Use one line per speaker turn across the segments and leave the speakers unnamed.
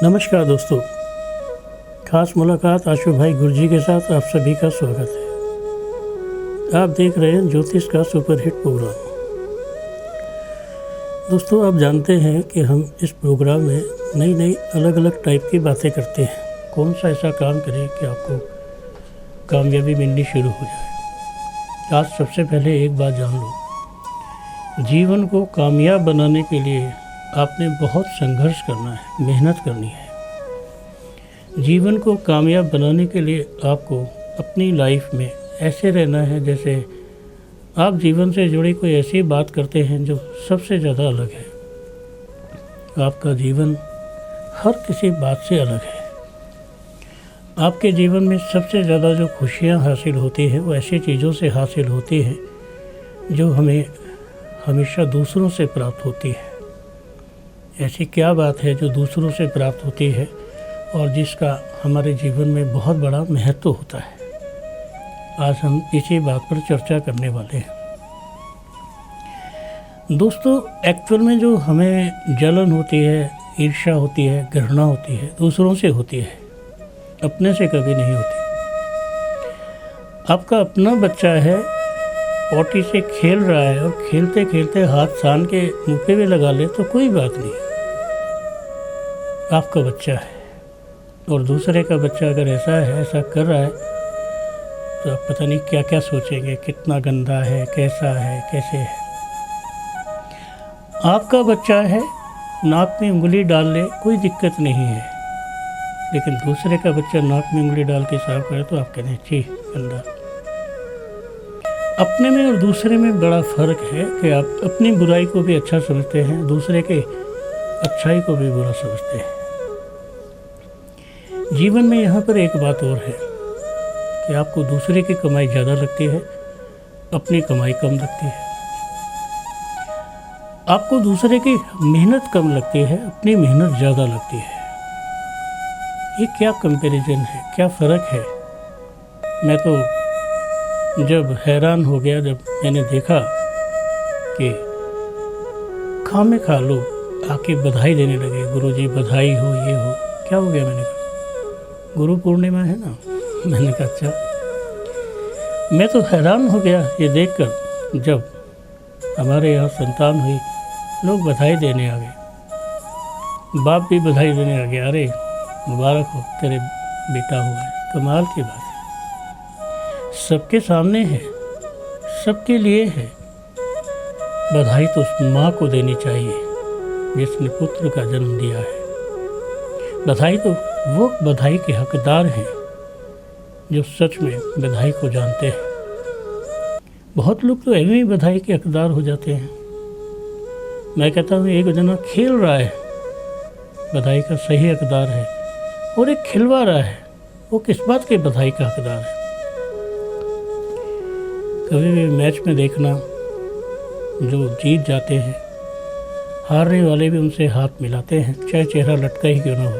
नमस्कार दोस्तों, खास मुलाकात आशु भाई गुरजी के साथ आप सभी का स्वागत है। आप देख रहे हैं ज्योतिष का सुपरहिट प्रोग्राम। दोस्तों, आप जानते हैं कि हम इस प्रोग्राम में नई अलग अलग टाइप की बातें करते हैं। कौन सा ऐसा काम करें कि आपको कामयाबी मिलनी शुरू हो जाए। आज सबसे पहले एक बात जान लो, जीवन को कामयाब बनाने के लिए आपने बहुत संघर्ष करना है, मेहनत करनी है। जीवन को कामयाब बनाने के लिए आपको अपनी लाइफ में ऐसे रहना है जैसे आप जीवन से जुड़ी कोई ऐसी बात करते हैं जो सबसे ज़्यादा अलग है। आपका जीवन हर किसी बात से अलग है। आपके जीवन में सबसे ज़्यादा जो खुशियाँ हासिल होती हैं वो ऐसी चीज़ों से हासिल होती हैं जो हमें हमेशा दूसरों से प्राप्त होती है। ऐसी क्या बात है जो दूसरों से प्राप्त होती है और जिसका हमारे जीवन में बहुत बड़ा महत्व होता है। आज हम इसी बात पर चर्चा करने वाले हैं। दोस्तों, एक्चुअल में जो हमें जलन होती है, ईर्ष्या होती है, घृणा होती है, दूसरों से होती है, अपने से कभी नहीं होती। आपका अपना बच्चा है, पॉटी से खेल रहा है और खेलते खेलते हाथ सान के मुँह पे भी लगा ले तो कोई बात नहीं, आपका बच्चा है। और दूसरे का बच्चा अगर ऐसा है, ऐसा कर रहा है तो आप पता नहीं क्या क्या सोचेंगे, कितना गंदा है, कैसा है, कैसे है। आपका बच्चा है, नाक में उंगली डाल ले कोई दिक्कत नहीं है, लेकिन दूसरे का बच्चा नाक में उंगली डाल के साफ करे तो आप कहते हैं छी गंदा। अपने में और दूसरे में बड़ा फ़र्क है कि आप अपनी बुराई को भी अच्छा समझते हैं, दूसरे के अच्छाई को भी बुरा समझते हैं। जीवन में यहाँ पर एक बात और है कि आपको दूसरे की कमाई ज़्यादा लगती है, अपनी कमाई कम लगती है। आपको दूसरे की मेहनत कम लगती है, अपनी मेहनत ज़्यादा लगती है। ये क्या कंपैरिजन है, क्या फ़र्क है। मैं तो जब हैरान हो गया जब मैंने देखा कि खामे खा लोग आके बधाई देने लगे, गुरुजी बधाई हो, ये हो। क्या हो गया? मैंने कहा गुरु पूर्णिमा है ना। मैंने कहा अच्छा। मैं तो हैरान हो गया ये देखकर, जब हमारे यहाँ संतान हुई लोग बधाई देने आ गए, बाप भी बधाई देने आ गया, अरे मुबारक हो तेरे बेटा हुआ है। कमाल की बात है, सबके सामने है, सबके लिए है। बधाई तो उस माँ को देनी चाहिए जिसने पुत्र का जन्म दिया है। बधाई तो वो बधाई के हकदार हैं जो सच में बधाई को जानते हैं। बहुत लोग तो ऐसे ही बधाई के हकदार हो जाते हैं। मैं कहता हूँ एक जना खेल रहा है, बधाई का सही हकदार है, और एक खिलवा रहा है, वो किस बात के बधाई का हकदार है। कभी भी मैच में देखना, जो जीत जाते हैं, हारने वाले भी उनसे हाथ मिलाते हैं, चाहे चेहरा लटका ही क्यों ना हो।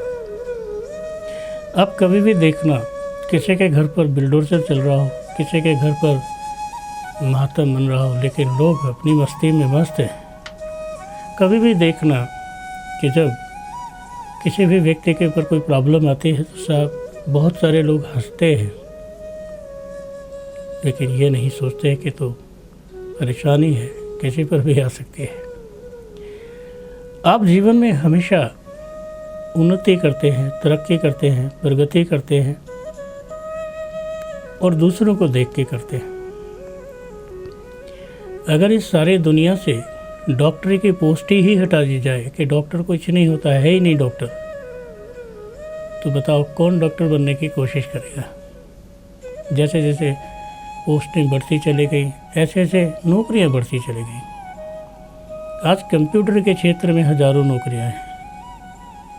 अब कभी भी देखना, किसी के घर पर बिल्डोजर चल रहा हो, किसी के घर पर मातम बन रहा हो, लेकिन लोग अपनी मस्ती में मस्त हैं। कभी भी देखना कि जब किसी भी व्यक्ति के ऊपर कोई प्रॉब्लम आती है तो बहुत सारे लोग हंसते हैं, लेकिन ये नहीं सोचते कि तो परेशानी है, किसी पर भी आ सकती है। आप जीवन में हमेशा उन्नति करते हैं, तरक्की करते हैं, प्रगति करते हैं और दूसरों को देख के करते हैं। अगर इस सारी दुनिया से डॉक्टरी की पोस्ट ही हटा दी जाए कि डॉक्टर कुछ नहीं होता है ही नहीं डॉक्टर, तो बताओ कौन डॉक्टर बनने की कोशिश करेगा। जैसे जैसे पोस्टें बढ़ती चली गई, ऐसे ऐसे नौकरियां बढ़ती चली गई। आज कंप्यूटर के क्षेत्र में हज़ारों नौकरियां हैं,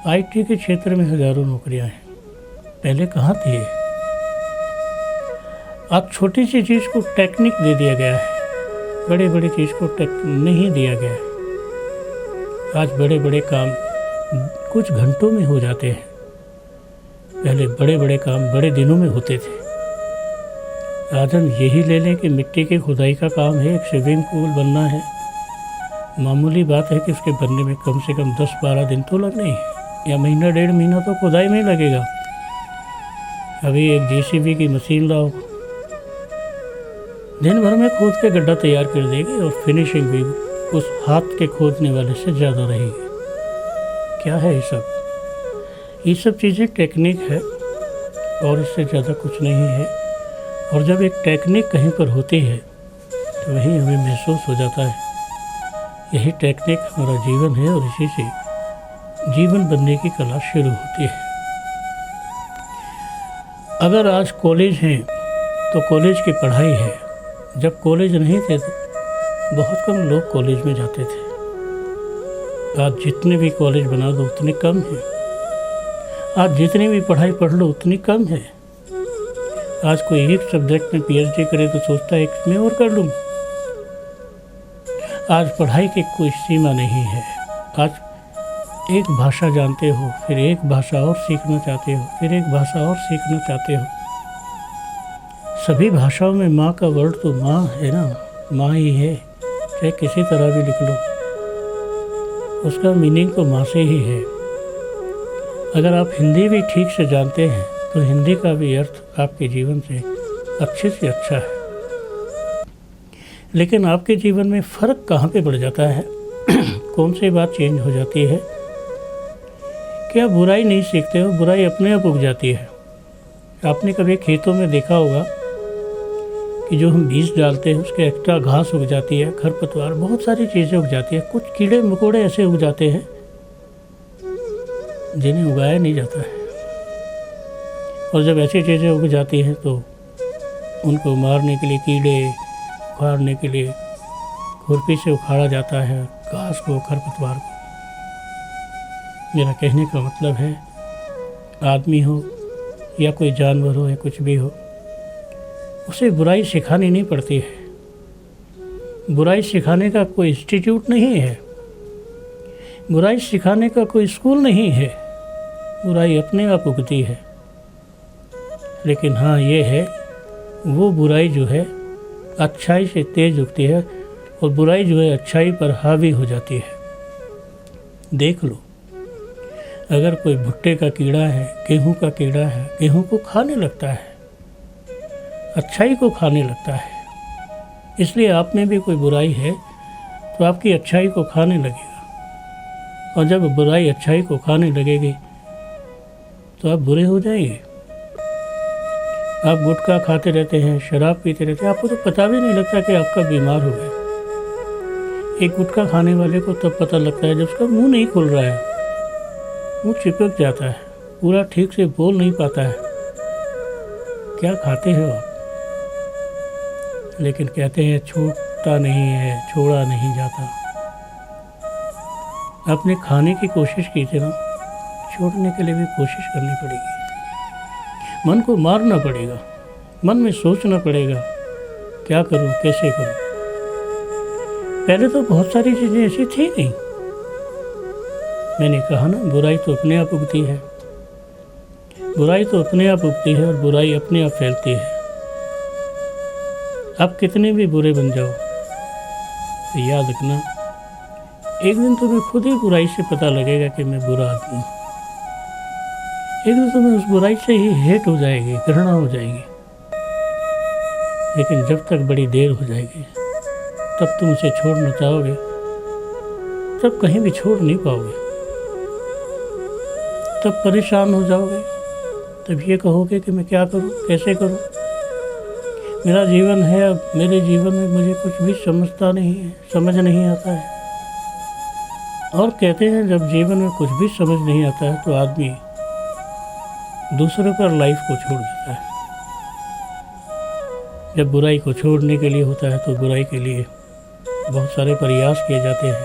आईटी के क्षेत्र में हज़ारों नौकरियां हैं। पहले कहाँ थी ये? आज छोटी सी चीज़ को टेक्निक दे दिया गया है, बड़े बड़े चीज़ को नहीं दिया गया है। आज बड़े बड़े काम कुछ घंटों में हो जाते हैं, पहले बड़े बड़े काम बड़े दिनों में होते थे। आज हम यही ले लें कि मिट्टी की खुदाई का काम है, एक स्विमिंग पूल बनना है, मामूली बात है कि उसके बनने में कम से कम 10-12 दिन तो लगने ही। या महीना 1.5 महीना तो खुदाई में ही लगेगा। अभी एक जेसीबी की मशीन लाओ, दिन भर में खोद के गड्ढा तैयार कर देगी और फिनिशिंग भी उस हाथ के खोदने वाले से ज़्यादा रहेगी। क्या है ये सब? ये सब चीज़ें टेक्निक है और इससे ज़्यादा कुछ नहीं है। और जब एक टेक्निक कहीं पर होती है तो वहीं हमें महसूस हो जाता है यही टेक्निक हमारा जीवन है और इसी से जीवन बनने की कला शुरू होती है। अगर आज कॉलेज हैं तो कॉलेज की पढ़ाई है। जब कॉलेज नहीं थे तो बहुत कम लोग कॉलेज में जाते थे। आज जितने भी कॉलेज बना दो उतने कम हैं। आज जितनी भी पढ़ाई पढ़ लो उतनी कम है। आज कोई एक सब्जेक्ट में पीएचडी करे तो सोचता है इसमें और कर लूँ। आज पढ़ाई की कोई सीमा नहीं है। आज एक भाषा जानते हो, फिर एक भाषा और सीखना चाहते हो, फिर एक भाषा और सीखना चाहते हो। सभी भाषाओं में माँ का वर्ड तो माँ है ना, माँ ही है। चाहे किसी तरह भी लिख लो, उसका मीनिंग तो माँ से ही है। अगर आप हिंदी भी ठीक से जानते हैं तो हिंदी का भी अर्थ आपके जीवन से अच्छा है। लेकिन आपके जीवन में फ़र्क कहाँ पे बढ़ जाता है? कौन सी बात चेंज हो जाती है? क्या बुराई नहीं सीखते हो? बुराई अपने आप उग जाती है। आपने कभी खेतों में देखा होगा कि जो हम बीज डालते हैं उसके एक्स्ट्रा घास उग जाती है, खरपतवार, बहुत सारी चीज़ें उग जाती है। कुछ कीड़े मकोड़े ऐसे उग जाते हैं जिन्हें उगाया नहीं जाता है। और जब ऐसी चीज़ें उग जाती हैं तो उनको मारने के लिए, कीड़े उखाड़ने के लिए खुरपी से उखाड़ा जाता है, घास को, खरपतवार को। मेरा कहने का मतलब है, आदमी हो या कोई जानवर हो या कुछ भी हो, उसे बुराई सिखानी नहीं पड़ती है। बुराई सिखाने का कोई इंस्टीट्यूट नहीं है। बुराई सिखाने का कोई स्कूल नहीं है। बुराई अपने आप उगती है। लेकिन हाँ, ये है, वो बुराई जो है अच्छाई से तेज उगती है और बुराई जो है अच्छाई पर हावी हो जाती है। देख लो, अगर कोई भुट्टे का कीड़ा है, गेहूं का कीड़ा है, गेहूं को खाने लगता है, अच्छाई को खाने लगता है। इसलिए आप में भी कोई बुराई है तो आपकी अच्छाई को खाने लगेगा। और जब बुराई अच्छाई को खाने लगेगी तो आप बुरे हो जाएंगे। आप गुटखा खाते रहते हैं, शराब पीते रहते हैं, आपको तो पता भी नहीं लगता कि आप कब बीमार हो गए। एक गुटखा खाने वाले को तब पता लगता है जब उसका मुंह नहीं खुल रहा है, मुंह चिपक जाता है, पूरा ठीक से बोल नहीं पाता है। क्या खाते हो आप? लेकिन कहते हैं छूटता नहीं है, छोड़ा नहीं जाता। आपने खाने की कोशिश की थी ना, छोड़ने के लिए भी कोशिश करनी पड़ेगी। मन को मारना पड़ेगा, मन में सोचना पड़ेगा, क्या करूं, कैसे करूं। पहले तो बहुत सारी चीज़ें ऐसी थी नहीं। मैंने कहा ना, बुराई तो अपने आप उगती है। बुराई तो अपने आप उगती है और बुराई अपने आप फैलती है। आप कितने भी बुरे बन जाओ तो याद रखना, एक दिन तुम्हें खुद ही बुराई से पता लगेगा कि मैं बुरा आदमी हूँ। एक दिन तुम्हें उस बुराई से ही हेट हो जाएगी, घृणा हो जाएगी। लेकिन जब तक बड़ी देर हो जाएगी, तब तुम उसे छोड़ना चाहोगे, तब कहीं भी छोड़ नहीं पाओगे। तब परेशान हो जाओगे, तब ये कहोगे कि मैं क्या करूं, कैसे करूं। मेरा जीवन है, अब मेरे जीवन में मुझे कुछ भी समझता नहीं है, समझ नहीं आता है। और कहते हैं जब जीवन में कुछ भी समझ नहीं आता है तो आदमी दूसरों पर लाइफ को छोड़ देता है। जब बुराई को छोड़ने के लिए होता है तो बुराई के लिए बहुत सारे प्रयास किए जाते हैं।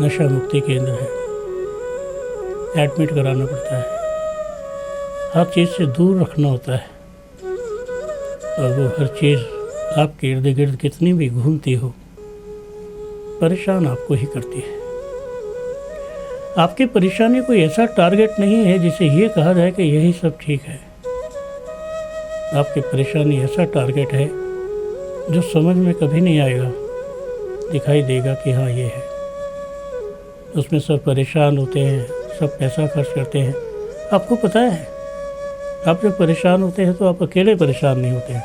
नशा मुक्ति केंद्र है, एडमिट कराना पड़ता है, हर चीज़ से दूर रखना होता है। और वो हर चीज़ आपके इर्द गिर्द कितनी भी घूमती हो, परेशान आपको ही करती है। आपकी परेशानी कोई ऐसा टारगेट नहीं है जिसे ये कहा जाए कि यही सब ठीक है। आपकी परेशानी ऐसा टारगेट है जो समझ में कभी नहीं आएगा, दिखाई देगा कि हाँ ये है। उसमें सब परेशान होते हैं, सब पैसा खर्च करते हैं। आपको पता है, आप जब परेशान होते हैं तो आप अकेले परेशान नहीं होते हैं,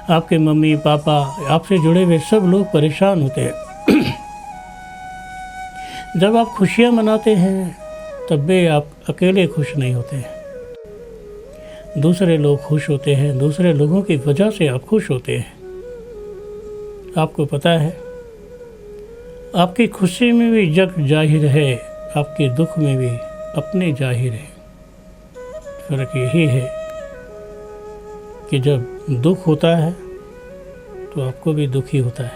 आपके मम्मी पापा, आपसे जुड़े हुए सब लोग परेशान होते हैं। जब आप खुशियाँ मनाते हैं तब भी आप अकेले खुश नहीं होते हैं, दूसरे लोग खुश होते हैं, दूसरे लोगों की वजह से आप खुश होते हैं। आपको पता है, आपकी खुशी में भी जग जाहिर है, आपके दुख में भी अपने जाहिर है। फ़र्क यही है कि जब दुख होता है तो आपको भी दुखी होता है।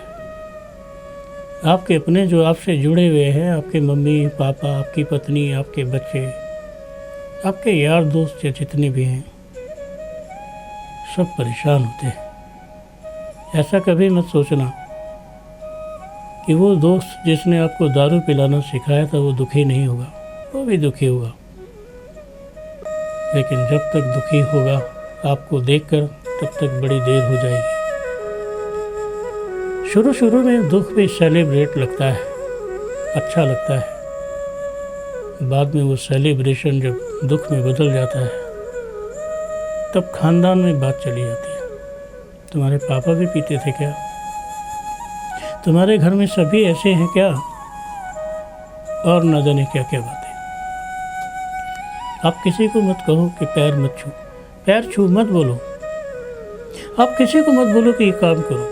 आपके अपने जो आपसे जुड़े हुए हैं, आपके मम्मी पापा, आपकी पत्नी, आपके बच्चे, आपके यार दोस्त या जितने भी हैं, सब परेशान होते हैं। ऐसा कभी मत सोचना कि वो दोस्त जिसने आपको दारू पिलाना सिखाया था वो दुखी नहीं होगा, वो भी दुखी होगा। लेकिन जब तक दुखी होगा आपको देखकर, तब तक बड़ी देर हो जाएगी। शुरू में दुख भी सेलिब्रेट लगता है, अच्छा लगता है। बाद में वो सेलिब्रेशन जब दुख में बदल जाता है तब खानदान में बात चली जाती है, तुम्हारे पापा भी पीते थे क्या? तुम्हारे घर में सभी ऐसे हैं क्या? और न जाने क्या क्या बातें। आप किसी को मत कहो कि पैर मत छू, पैर छू मत बोलो। आप किसी को मत बोलो कि ये काम करो।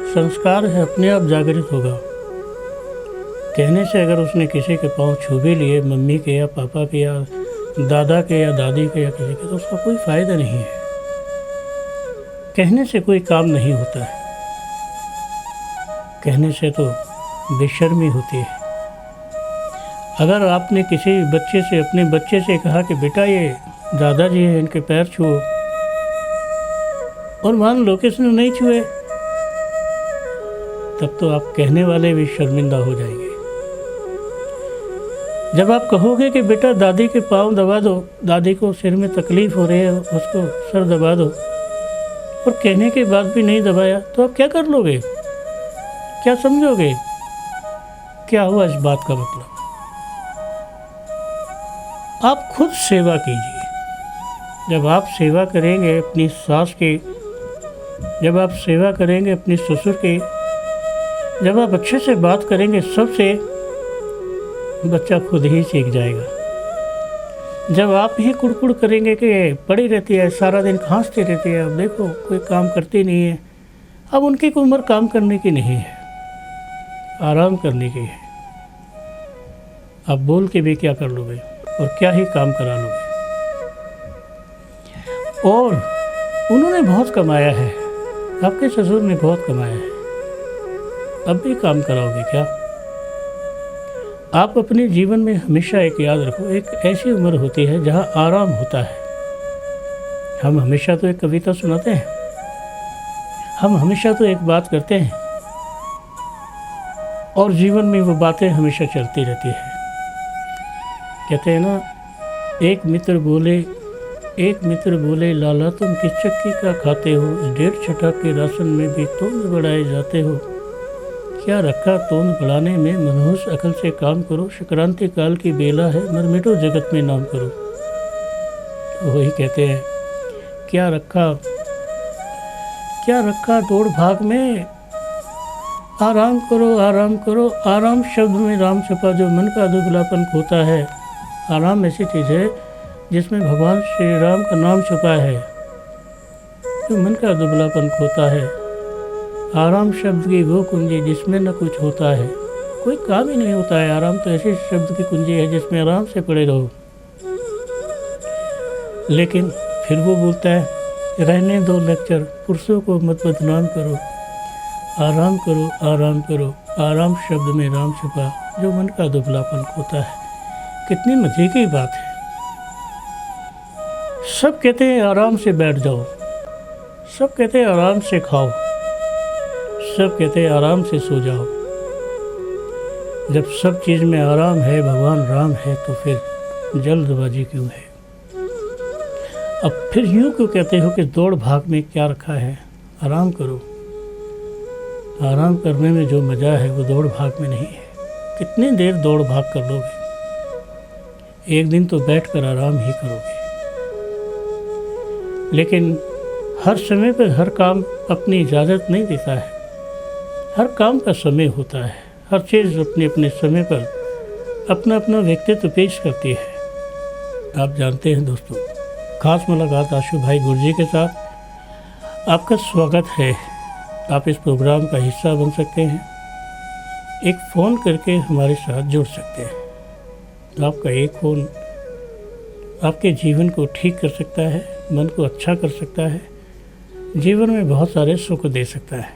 संस्कार है, अपने आप जागृत होगा। कहने से अगर उसने किसी के पाँव छू भी लिए, मम्मी के या पापा के या दादा के या दादी के या किसी के, तो उसका कोई फ़ायदा नहीं है। कहने से कोई काम नहीं होता है, कहने से तो बेशर्मी होती है। अगर आपने किसी बच्चे से, अपने बच्चे से कहा कि बेटा ये दादाजी हैं, इनके पैर छुओ, और मान लो कि इसने नहीं छुए, तब तो आप कहने वाले भी शर्मिंदा हो जाएंगे। जब आप कहोगे कि बेटा दादी के पाँव दबा दो, दादी को सिर में तकलीफ़ हो रही है, उसको सर दबा दो, और कहने के बाद भी नहीं दबाया, तो आप क्या कर लोगे? क्या समझोगे? क्या हुआ इस बात का मतलब? आप खुद सेवा कीजिए। जब आप सेवा करेंगे अपनी सास की, जब आप सेवा करेंगे अपने ससुर की, जब आप अच्छे से बात करेंगे सबसे, बच्चा खुद ही सीख जाएगा। जब आप ही कुड़कुड़ करेंगे कि पड़ी रहती है, सारा दिन खांसती रहती है, अब देखो कोई काम करती नहीं है, अब उनकी कोई उम्र काम करने की नहीं है, आराम करने की है। आप बोल के भी क्या कर लोगे और क्या ही काम करा लोगे। और उन्होंने बहुत कमाया है, आपके ससुर ने बहुत कमाया है, अब भी काम कराओगे क्या? आप अपने जीवन में हमेशा एक याद रखो, एक ऐसी उम्र होती है जहाँ आराम होता है। हम हमेशा तो एक कविता सुनाते हैं, हम हमेशा तो एक बात करते हैं, और जीवन में वो बातें हमेशा चलती रहती है। कहते हैं ना, एक मित्र बोले लाला तुम किस चक्की का खाते हो, 1.5 छठा के राशन में भी तोंद बढ़ाए जाते हो। क्या रखा तोंद बढ़ाने में, मनहूस अकल से काम करो, संक्रांति काल की बेला है, मर मिटो जगत में नाम करो। वही कहते हैं, क्या रखा दौड़ भाग में, आराम करो आराम करो। आराम शब्द में राम छपा, जो मन का दुबलापन खोता है। आराम ऐसी चीज़ है जिसमें भगवान श्री राम का नाम छुपा है, जो मन का दुबलापन खोता है। आराम शब्द की वो कुंजी जिसमें न कुछ होता है, कोई काम ही नहीं होता है। आराम तो ऐसे शब्द की कुंजी है जिसमें आराम से पड़े रहो। लेकिन फिर वो बोलता है, रहने दो लेक्चर, पुरुषों को मत बदनाम करो, आराम करो आराम करो। आराम शब्द में राम छुपा, जो मन का दुबलापन खोता है। कितनी मजे की बात है। सब कहते हैं आराम से बैठ जाओ, सब कहते हैं आराम से खाओ, सब कहते हैं आराम से सो जाओ। जब सब चीज़ में आराम है, भगवान राम है, तो फिर जल्दबाजी क्यों है? अब फिर यूँ क्यों कहते हो कि दौड़ भाग में क्या रखा है? आराम करो। आराम करने में जो मज़ा है वो दौड़ भाग में नहीं है। कितनी देर दौड़ भाग कर लोगे? एक दिन तो बैठकर आराम ही करोगे। लेकिन हर समय पर हर काम अपनी इजाज़त नहीं देता है। हर काम का समय होता है। हर चीज़ अपने अपने समय पर अपना अपना व्यक्तित्व पेश करती है। आप जानते हैं दोस्तों, खास मुलाकात आशु भाई गुरजी के साथ आपका स्वागत है। आप इस प्रोग्राम का हिस्सा बन सकते हैं। एक फ़ोन करके हमारे साथ जुड़ सकते हैं। आपका एक फ़ोन आपके जीवन को ठीक कर सकता है, मन को अच्छा कर सकता है, जीवन में बहुत सारे सुख दे सकता है।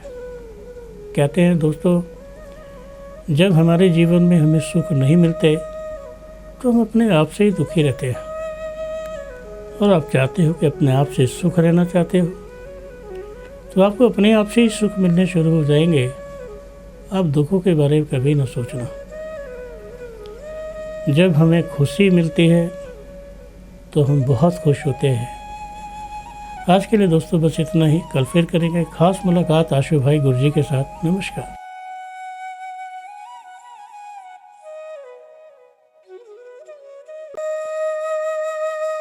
कहते हैं दोस्तों, जब हमारे जीवन में हमें सुख नहीं मिलते तो हम अपने आप से ही दुखी रहते हैं। और आप चाहते हो कि अपने आप से सुख रहना चाहते हो, तो आपको अपने आप से ही सुख मिलने शुरू हो जाएंगे। आप दुखों के बारे में कभी ना सोचना। जब हमें खुशी मिलती है तो हम बहुत खुश होते हैं। आज के लिए दोस्तों बस इतना ही। कल फिर करेंगे खास मुलाकात आशु भाई गुरजी के साथ। नमस्कार।